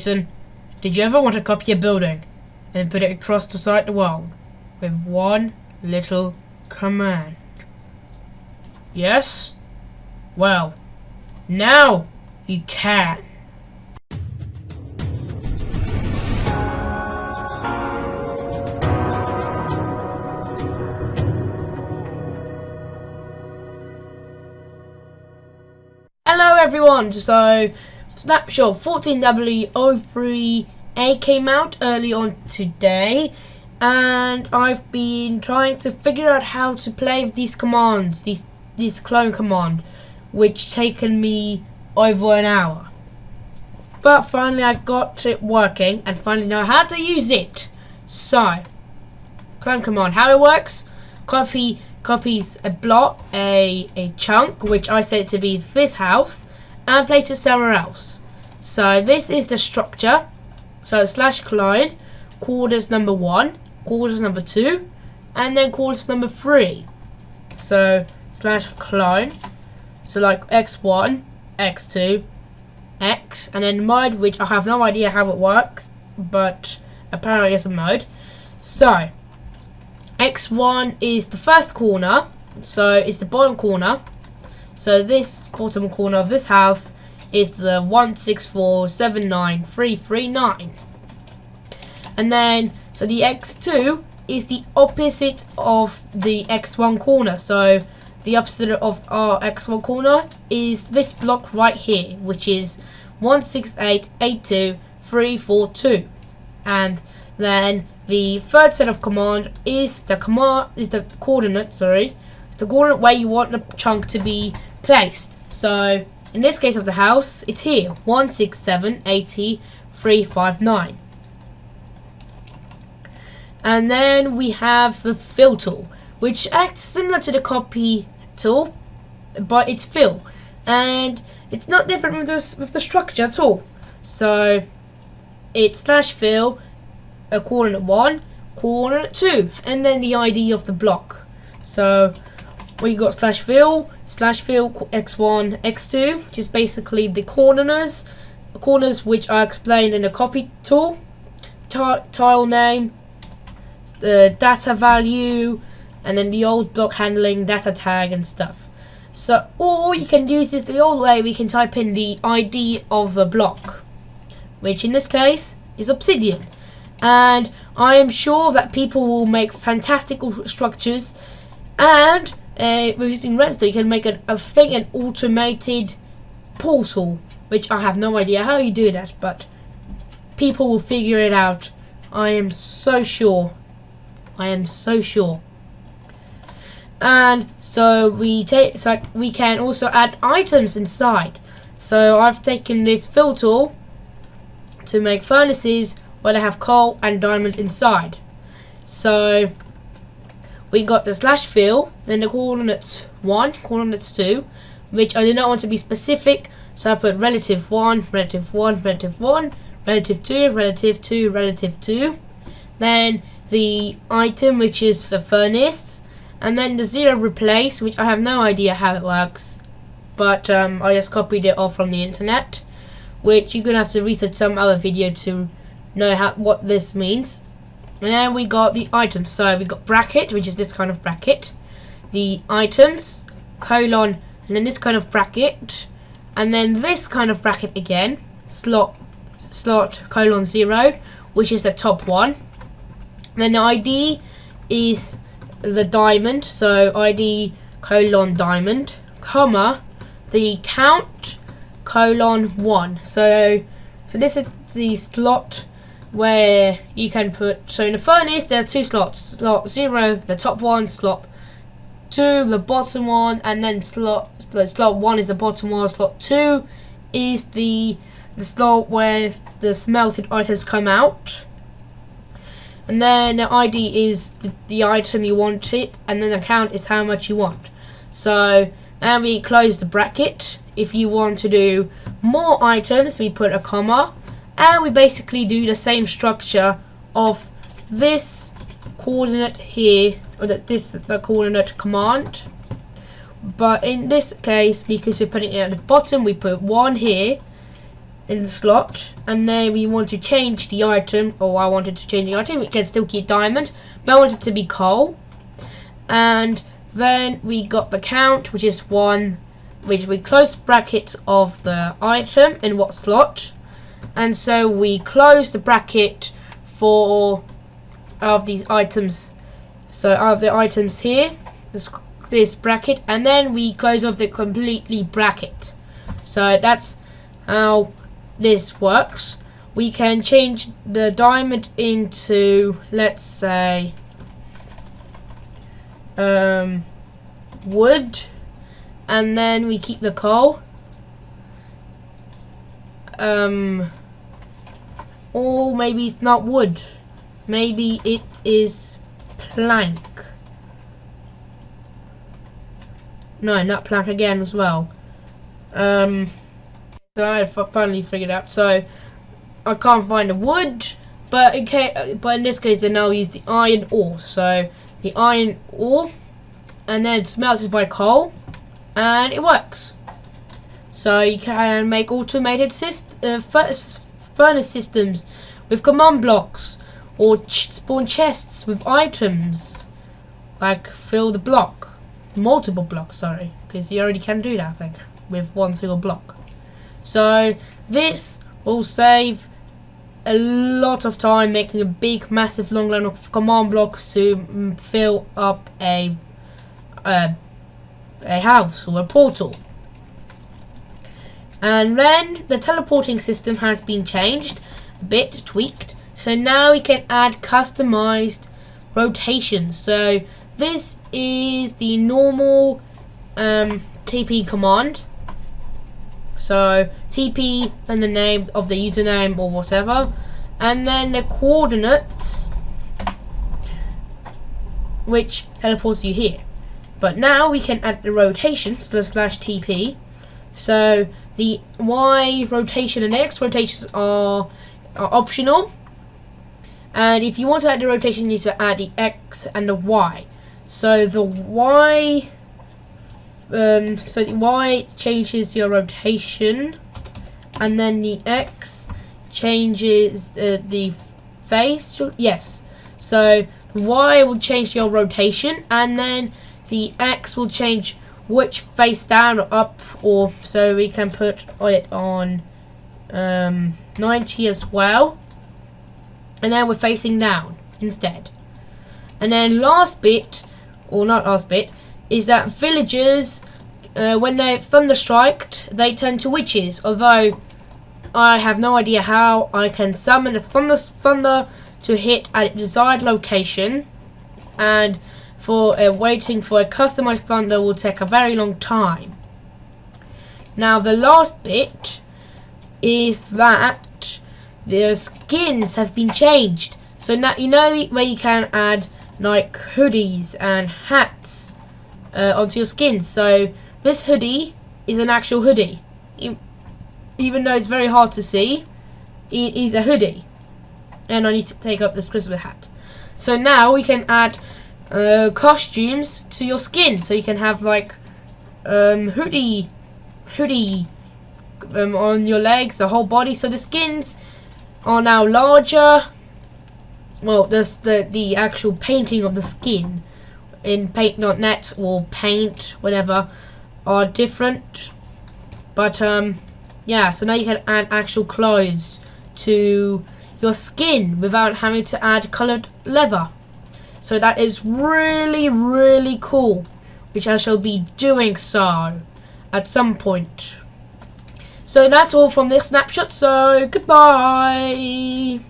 Jason, did you ever want to copy a building and put it across the side of the world with one little command? Yes? Well, now you can. Hello everyone, so Snapshot 14W03A came out early on today, and I've been trying to figure out how to play with these commands, this clone command, which taken me over an hour. But finally I got it working and finally know how to use it. So, clone command, how it works: copies a block, a chunk, which I set it to be this house, and place it somewhere else. So this is the structure. So /clone, quarters number 1, quarters number 2, and then quarters number 3. So /clone, so like x1, x2, x, and then mode, which I have no idea how it works, but apparently it's a mode. So x1 is the first corner, so it's the bottom corner. So this bottom corner of this house is the 1647939. And then, so the x2 is the opposite of the x1 corner. So the opposite of our x1 corner is this block right here, which is 16882.342. And then the third set of command is the coordinate. It's the coordinate where you want the chunk to be placed. So in this case of the house, it's here, 16780.359. And then we have the fill tool, which acts similar to the copy tool, but it's fill, and it's not different with the structure at all. So it's /fill, a coordinate 1, coordinate 2, and then the ID of the block. So we got /fill x1, x2, which is basically the corners which are explained in the copy tool, tile name, the data value, and then the old block handling, data tag, and stuff. So, or you can use this the old way. We can type in the ID of the block, which in this case is obsidian. And I am sure that people will make fantastical structures, and with using redstone you can make an automated portal, which I have no idea how you do that, but people will figure it out. I am so sure. And so we can also add items inside. So I've taken this fill tool to make furnaces where they have coal and diamond inside. So we got the /fill, then the coordinates 1, coordinates 2, which I did not want to be specific, so I put relative 1, relative 1, relative 1, relative 2, relative 2, relative 2. Then the item, which is the furnace, and then the 0 replace, which I have no idea how it works, but I just copied it off from the internet, which you're gonna have to research some other video to know what this means. And then we got the items. So we got bracket, which is this kind of bracket, the items, colon, and then this kind of bracket, and then this kind of bracket again, slot colon 0, which is the top one. Then the ID is the diamond, so ID colon diamond, comma, the count colon 1. So this is the slot where you can put, so in the furnace there are 2 slots, slot 0, the top one, slot 2, the bottom one, and then slot 1 is the bottom one, slot 2 is the slot where the smelted items come out. And then the ID is the item you want it, and then the count is how much you want. So now we close the bracket. If you want to do more items, we put a comma, and we basically do the same structure of this coordinate here, or the coordinate command. But in this case, because we're putting it at the bottom, we put 1 here, in the slot, and then we want to change the item, or I wanted to change the item. We can still keep diamond, but I want it to be coal. And then we got the count, which is 1, which we close brackets of the item in what slot, and so we close the bracket for of these items. So out of the items here, this bracket, and then we close off the completely bracket. So that's how this works. We can change the diamond into, let's say, wood, and then we keep the coal. Or maybe it's not wood. Maybe it is plank. No, not plank again as well. So I finally figured out. So I can't find the wood, but in this case, then I'll use the iron ore. So the iron ore, and then it's melted by coal, and it works. So you can make automated furnace systems with command blocks, or spawn chests with items, like fill the block, multiple blocks, sorry, because you already can do that, I think, with one single block. So this will save a lot of time making a big, massive, long line of command blocks to fill up a house or a portal. And then the teleporting system has been changed, a bit tweaked. So now we can add customized rotations. So this is the normal TP command. So TP and the name of the username or whatever, and then the coordinates, which teleports you here. But now we can add the rotation / TP. So the Y rotation and the X rotations are optional. And if you want to add the rotation, you need to add the X and the Y. So the Y, changes your rotation, and then the X changes the face. Yes. So the Y will change your rotation, and then the X will change which face down or up, or so we can put it on 90 as well. And then we're facing down instead. And then last bit, or not last bit, is that villagers, when they're thunderstriked, they turn to witches. Although I have no idea how I can summon a thunder to hit at a desired location, and for waiting for a customized thunder will take a very long time. Now the last bit is that the skins have been changed. So now you know where you can add like hoodies and hats onto your skins. So this hoodie is an actual hoodie. Even though it's very hard to see, it is a hoodie. And I need to take up this Christmas hat. So now we can add costumes to your skin. So you can have like hoodie on your legs, the whole body. So the skins are now larger. Well, the actual painting of the skin in paint.net or paint, whatever, are different. But yeah, so now you can add actual clothes to your skin without having to add colored leather. So that is really, really cool, which I shall be doing so at some point. So that's all from this snapshot, so goodbye.